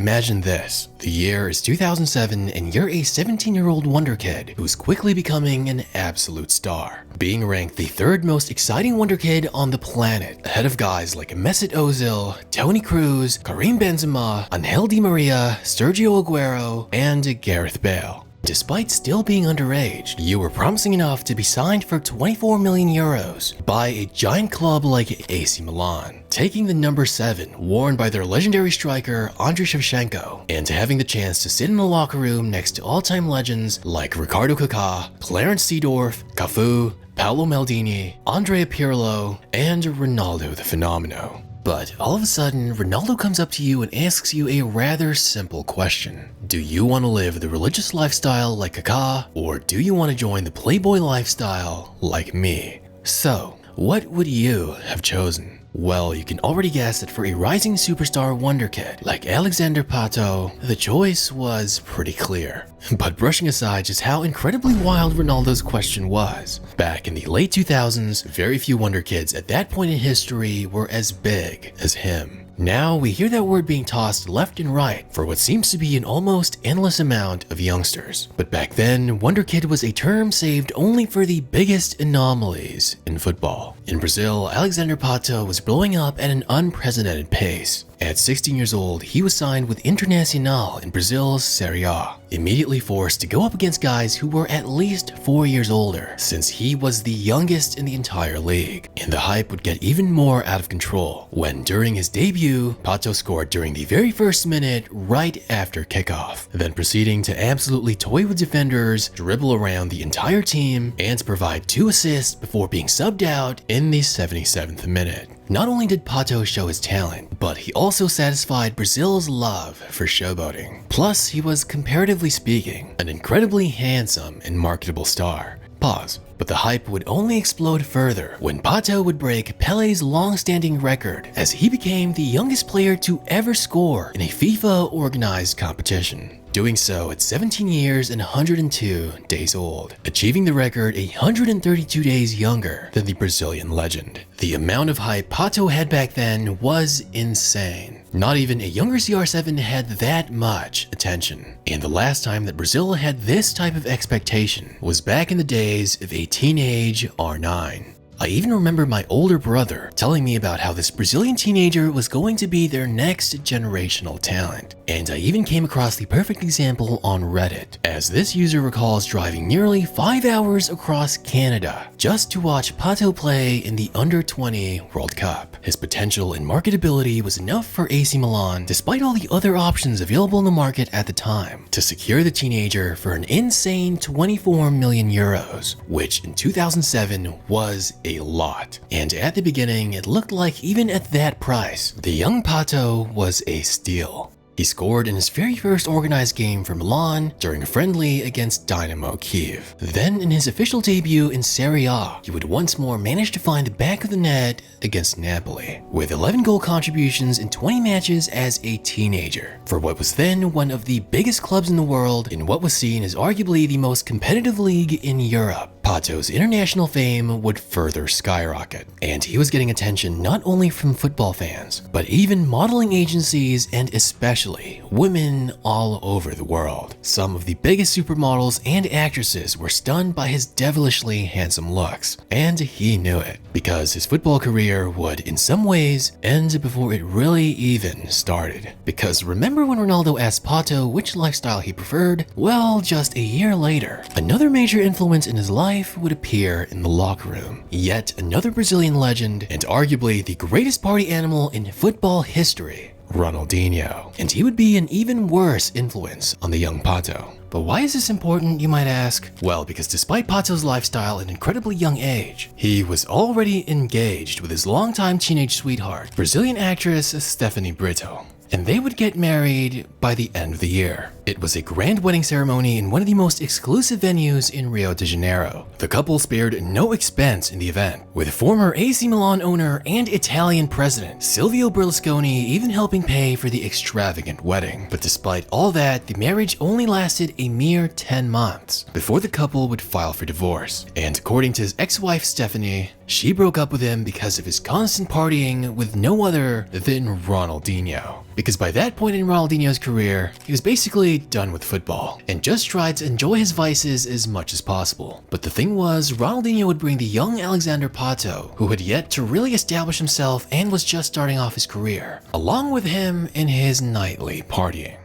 Imagine this. The year is 2007 and you're a 17-year-old Wonderkid who's quickly becoming an absolute star, being ranked the third most exciting Wonderkid on the planet, ahead of guys like Mesut Ozil, Toni Kroos, Karim Benzema, Angel Di Maria, Sergio Aguero, and Gareth Bale. Despite still being underage, you were promising enough to be signed for 24 million euros by a giant club like AC Milan, taking the number 7 worn by their legendary striker Andriy Shevchenko, and having the chance to sit in the locker room next to all-time legends like Ricardo Kaká, Clarence Seedorf, Cafu, Paolo Maldini, Andrea Pirlo, and Ronaldo the Fenomeno. But all of a sudden, Ronaldo comes up to you and asks you a rather simple question. Do you want to live the religious lifestyle like Kaká, or do you want to join the playboy lifestyle like me? So, what would you have chosen? Well, you can already guess that for a rising superstar Wonderkid like Alexandre Pato, the choice was pretty clear. But brushing aside just how incredibly wild Ronaldo's question was, back in the late 2000s, very few Wonderkids at that point in history were as big as him. Now we hear that word being tossed left and right for what seems to be an almost endless amount of youngsters. But back then, Wonderkid was a term saved only for the biggest anomalies in football. In Brazil, Alexandre Pato was blowing up at an unprecedented pace. At 16 years old, he was signed with Internacional in Brazil's Serie A, immediately forced to go up against guys who were at least 4 years older, since he was the youngest in the entire league. And the hype would get even more out of control when, during his debut, Pato scored during the very first minute right after kickoff, then proceeding to absolutely toy with defenders, dribble around the entire team, and provide 2 assists before being subbed out in the 77th minute. Not only did Pato show his talent, but he also satisfied Brazil's love for showboating. Plus, he was, comparatively speaking, an incredibly handsome and marketable star. Pause. But the hype would only explode further when Pato would break Pele's long-standing record as he became the youngest player to ever score in a FIFA-organized competition, doing so at 17 years and 102 days old, achieving the record 132 days younger than the Brazilian legend. The amount of hype Pato had back then was insane. Not even a younger CR7 had that much attention. And the last time that Brazil had this type of expectation was back in the days of a teenage R9. I even remember my older brother telling me about how this Brazilian teenager was going to be their next generational talent. And I even came across the perfect example on Reddit, as this user recalls driving nearly 5 hours across Canada just to watch Pato play in the Under-20 World Cup. His potential and marketability was enough for AC Milan, despite all the other options available in the market at the time, to secure the teenager for an insane 24 million euros, which in 2007 was a lot. And at the beginning, it looked like even at that price, the young Pato was a steal. He scored in his very first organized game for Milan during a friendly against Dynamo Kiev. Then in his official debut in Serie A, he would once more manage to find the back of the net against Napoli, with 11 goal contributions in 20 matches as a teenager, for what was then one of the biggest clubs in the world in what was seen as arguably the most competitive league in Europe. Pato's international fame would further skyrocket, and he was getting attention not only from football fans, but even modeling agencies and especially women all over the world. Some of the biggest supermodels and actresses were stunned by his devilishly handsome looks, and he knew it, because his football career would, in some ways, end before it really even started. Because remember when Ronaldo asked Pato which lifestyle he preferred? Well, just a year later, another major influence in his life would appear in the locker room. Yet another Brazilian legend, and arguably the greatest party animal in football history, Ronaldinho. And he would be an even worse influence on the young Pato. But why is this important, you might ask? Well, because despite Pato's lifestyle at an incredibly young age, he was already engaged with his longtime teenage sweetheart, Brazilian actress Stephanie Brito. And they would get married by the end of the year. It was a grand wedding ceremony in one of the most exclusive venues in Rio de Janeiro. The couple spared no expense in the event, with former AC Milan owner and Italian president Silvio Berlusconi even helping pay for the extravagant wedding. But despite all that, the marriage only lasted a mere 10 months before the couple would file for divorce. And according to his ex-wife Stephanie, she broke up with him because of his constant partying with no other than Ronaldinho. Because by that point in Ronaldinho's career, he was basically done with football and just tried to enjoy his vices as much as possible. But the thing was, Ronaldinho would bring the young Alexandre Pato, who had yet to really establish himself and was just starting off his career, along with him in his nightly partying.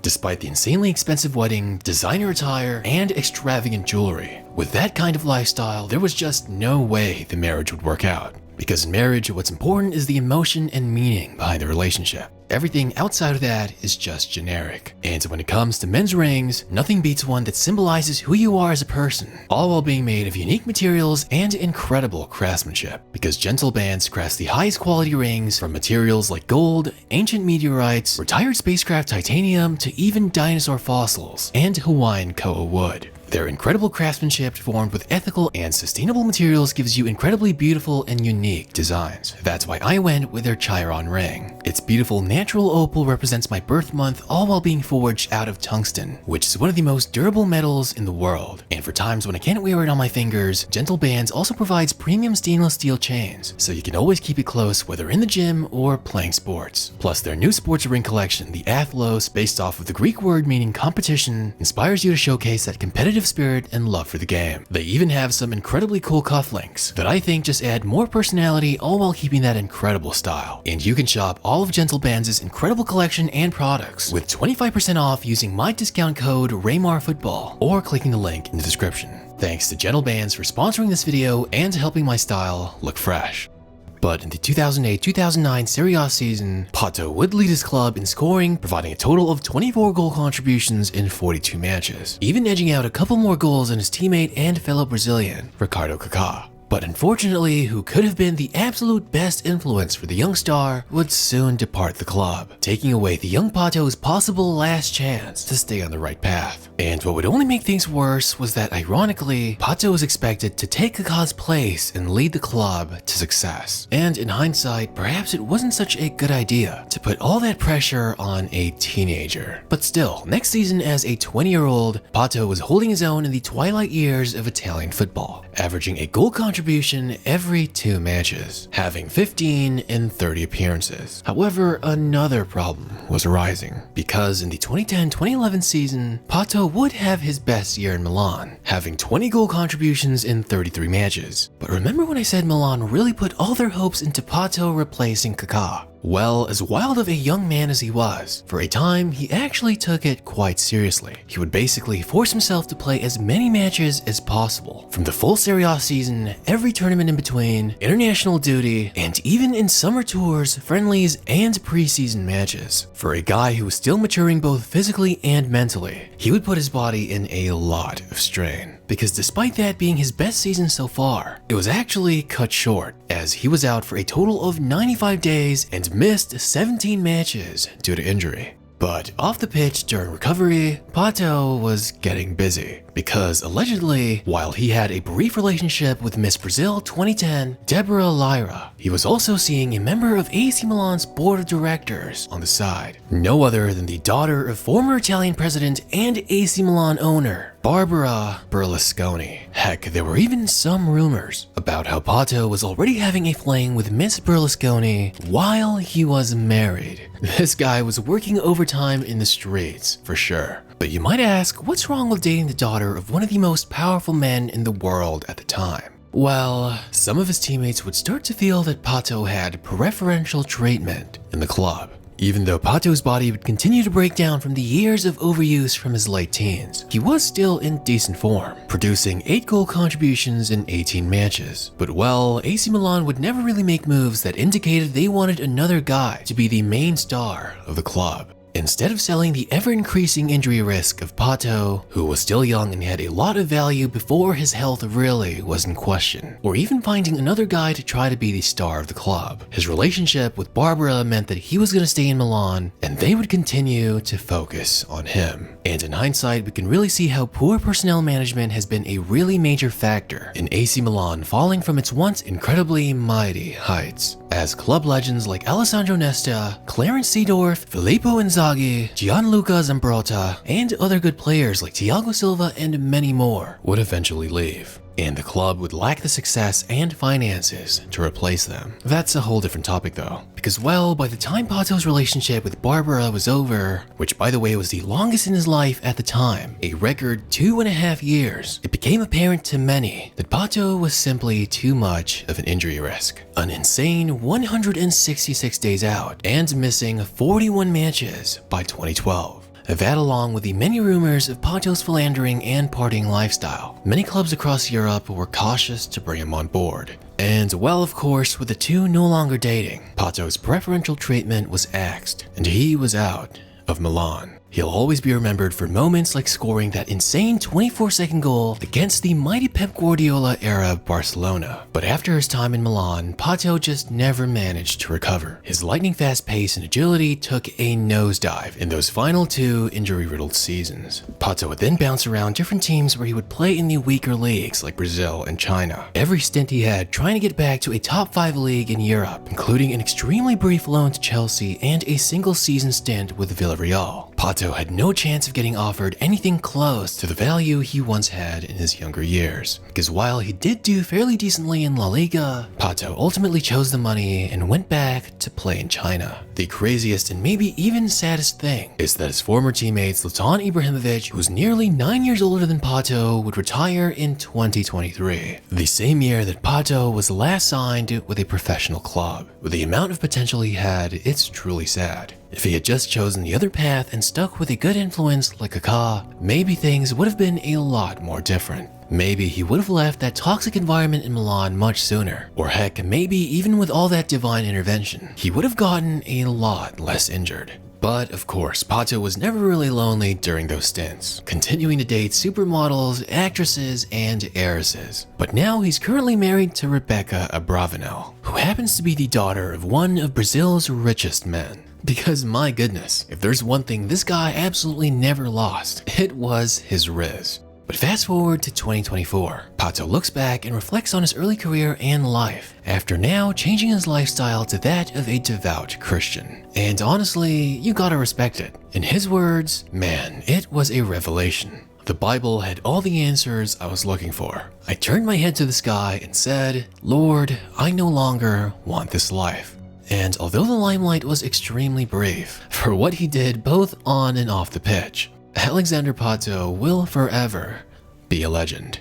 Despite the insanely expensive wedding, designer attire, and extravagant jewelry, with that kind of lifestyle, there was just no way the marriage would work out. Because in marriage, what's important is the emotion and meaning behind the relationship. Everything outside of that is just generic. And when it comes to men's rings, nothing beats one that symbolizes who you are as a person, all while being made of unique materials and incredible craftsmanship. Because Gentle Bands crafts the highest quality rings from materials like gold, ancient meteorites, retired spacecraft titanium, to even dinosaur fossils, and Hawaiian koa wood. Their incredible craftsmanship formed with ethical and sustainable materials gives you incredibly beautiful and unique designs. That's why I went with their Chiron ring. Its beautiful natural opal represents my birth month, all while being forged out of tungsten, which is one of the most durable metals in the world. And for times when I can't wear it on my fingers, Gentle Bands also provides premium stainless steel chains, so you can always keep it close whether in the gym or playing sports. Plus their new sports ring collection, the Athlos, based off of the Greek word meaning competition, inspires you to showcase that competitive spirit and love for the game. They even have some incredibly cool cufflinks that I think just add more personality, all while keeping that incredible style. And you can shop all of Gentle Bands' incredible collection and products with 25% off using my discount code RaymarFootball or clicking the link in the description. Thanks to Gentle Bands for sponsoring this video and helping my style look fresh. But in the 2008-2009 Serie A season, Pato would lead his club in scoring, providing a total of 24 goal contributions in 42 matches, even edging out a couple more goals than his teammate and fellow Brazilian, Ricardo Kaká. But unfortunately, who could have been the absolute best influence for the young star would soon depart the club, taking away the young Pato's possible last chance to stay on the right path. And what would only make things worse was that, ironically, Pato was expected to take Kaká's place and lead the club to success. And in hindsight, perhaps it wasn't such a good idea to put all that pressure on a teenager. But still, next season as a 20-year-old, Pato was holding his own in the twilight years of Italian football, averaging a goal contribution every 2 matches, having 15 in 30 appearances. However, another problem was arising, because in the 2010-2011 season, Pato would have his best year in Milan, having 20 goal contributions in 33 matches. But remember when I said Milan really put all their hopes into Pato replacing Kaká? Well, as wild of a young man as he was, for a time he actually took it quite seriously. He would basically force himself to play as many matches as possible, from the full Serie A season, every tournament in between, international duty, and even in summer tours, friendlies, and preseason matches. For a guy who was still maturing both physically and mentally, he would put his body in a lot of strain. Because despite that being his best season so far, it was actually cut short, as he was out for a total of 95 days and missed 17 matches due to injury. But off the pitch during recovery, Pato was getting busy, because allegedly, while he had a brief relationship with Miss Brazil 2010, Deborah Lyra, he was also seeing a member of AC Milan's board of directors on the side. No other than the daughter of former Italian president and AC Milan owner, Barbara Berlusconi. Heck, there were even some rumors about how Pato was already having a fling with Miss Berlusconi while he was married. This guy was working overtime in the streets, for sure. But you might ask, what's wrong with dating the daughter of one of the most powerful men in the world at the time? Well, some of his teammates would start to feel that Pato had preferential treatment in the club. Even though Pato's body would continue to break down from the years of overuse from his late teens, he was still in decent form, producing 8 goal contributions in 18 matches. But well, AC Milan would never really make moves that indicated they wanted another guy to be the main star of the club. Instead of selling the ever-increasing injury risk of Pato, who was still young and had a lot of value before his health really was in question, or even finding another guy to try to be the star of the club, his relationship with Barbara meant that he was going to stay in Milan and they would continue to focus on him. And in hindsight, we can really see how poor personnel management has been a really major factor in AC Milan falling from its once incredibly mighty heights, as club legends like Alessandro Nesta, Clarence Seedorf, Filippo Inzaghi, Gianluca Zambrotta, and other good players like Thiago Silva and many more would eventually leave. and the club would lack the success and finances to replace them. That's a whole different topic though, because well, by the time Pato's relationship with Barbara was over, which by the way was the longest in his life at the time, a record 2.5 years, it became apparent to many that Pato was simply too much of an injury risk. An insane 166 days out and missing 41 matches by 2012. That along with the many rumors of Pato's philandering and partying lifestyle, many clubs across Europe were cautious to bring him on board. And well, of course, with the two no longer dating, Pato's preferential treatment was axed, and he was out of Milan. He'll always be remembered for moments like scoring that insane 24-second goal against the mighty Pep Guardiola-era Barcelona. But after his time in Milan, Pato just never managed to recover. His lightning-fast pace and agility took a nosedive in those final 2 injury-riddled seasons. Pato would then bounce around different teams where he would play in the weaker leagues like Brazil and China. Every stint he had trying to get back to a top 5 league in Europe, including an extremely brief loan to Chelsea and a single season stint with Villarreal. Pato had no chance of getting offered anything close to the value he once had in his younger years, because while he did do fairly decently in La Liga, Pato ultimately chose the money and went back to play in China. The craziest and maybe even saddest thing is that his former teammate Zlatan Ibrahimovic, who's nearly 9 years older than Pato, would retire in 2023, the same year that Pato was last signed with a professional club. With the amount of potential he had, it's truly sad. If he had just chosen the other path and stuck with a good influence like Kaká, maybe things would have been a lot more different. Maybe he would have left that toxic environment in Milan much sooner. Or heck, maybe even with all that divine intervention, he would have gotten a lot less injured. But of course, Pato was never really lonely during those stints, continuing to date supermodels, actresses, and heiresses. But now he's currently married to Rebecca Abravanel, who happens to be the daughter of one of Brazil's richest men. Because my goodness, if there's one thing this guy absolutely never lost, it was his riz. But fast forward to 2024, Pato looks back and reflects on his early career and life, after now changing his lifestyle to that of a devout Christian. And honestly, you gotta respect it. In his words, man, it was a revelation. The Bible had all the answers I was looking for. I turned my head to the sky and said, Lord, I no longer want this life. And although the limelight was extremely brief for what he did both on and off the pitch, Alexandre Pato will forever be a legend.